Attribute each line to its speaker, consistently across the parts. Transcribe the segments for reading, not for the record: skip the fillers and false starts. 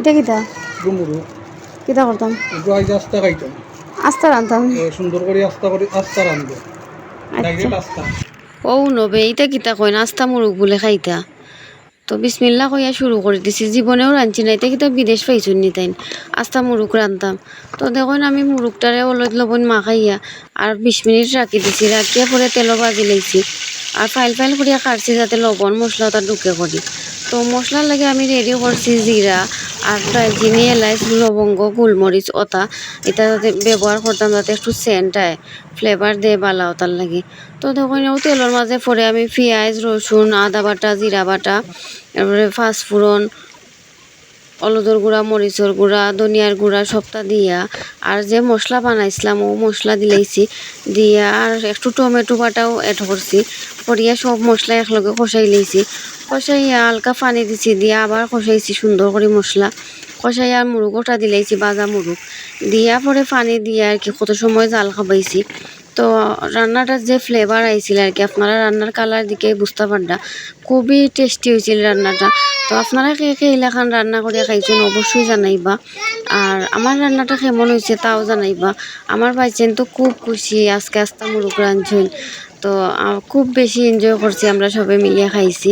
Speaker 1: এটা কিতা
Speaker 2: ডুমুরু
Speaker 1: কিতা করতাম
Speaker 2: একটু আইজ আস্তা খাইতাম
Speaker 1: আস্তা রান্তাম
Speaker 2: সুন্দর করে আস্তা রান্ধবো
Speaker 1: আচ্ছা
Speaker 2: ডাইরেক্ট আস্তা
Speaker 1: ও নবে এটা কিতা কয় নাস্তা মুরুগ বলে খাইতা তো বিসমিল্লা কইয়া শুরু করে দিছি জীবনেও রাঁধছি না এটা কিতা বিদেশ পাইছুন নি তাইন আস্তা মুরুগ রান্ধতাম তো দেখুন আমি মুরুগটারে অলদ লবণ মাখাইয়া আর 20 মিনিট রাখি দিছি রাখিয়া পরে তেলও ভাজি লাইছি আর ফাইল ফাইল করিয়া কাটছি যাতে লবণ মশলা ওটা ঢুকে করি তো মশলার লাগে আমি রেডি করছি জিরা আর দারচিনি এলাচ লবঙ্গ গোলমরিচ ওটা এটা যাতে ব্যবহার করতাম যাতে একটু সেন্ট আয় ফ্লেভার দেয় বালা ওটার লাগে তো দেখুন তেলের মাঝে পরে আমি পেঁয়াজ রসুন আদা বাটা জিরা বাটা তারপরে পাঁচফোড়ন হলুদের গুঁড়া মরিচের গুঁড়া ধনিয়ার গুঁড়া সবটা দিয়া আর যে মশলা বানাইছিলাম ও মশলা দিলাইছি দিয়া আর একটু টমেটো বাটাও অ্যাড করছি করিয়া সব মশলা একলগে কষাই লাইছি কষাইয়া হালকা পানি দিছি দিয়া আবার কষাইছি সুন্দর করে মশলা কষাইয়া আর মুরগটা দিলাইছি বাজা মুরগ দিয়া পরে পানি দিয়া আর কি কত সময় জাল খাবাইছি তো রান্নাটার যে ফ্লেভার আইছিল আর কি আপনারা রান্নার কালার দিকে বুঝতে পারডা খুবই টেস্টি হয়েছিল রান্নাটা তো আপনারা কে কে এলাকান রান্না করে খাইছেন অবশ্যই জানাইবা আর আমার রান্নাটা কেমন হয়েছে তাও জানাইবা আমার ভাইছেন তো খুব খুশি আজকে আস্তা মুরগ রাঁধছেন তো খুব বেশি এনজয় করছি আমরা সবে মিলিয়ে খাইছি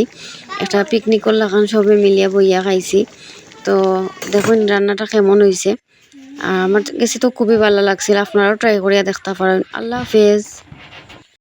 Speaker 1: একটা পিকনিকর লাগান সবে মিলিয়ে বইয়া খাইছি তো দেখুন রান্নাটা কেমন হয়েছে আমার কাছে তো খুবই ভালো লাগছিল আপনারাও ট্রাই করিয়া দেখতে পারেন আল্লাহ হাফেজ।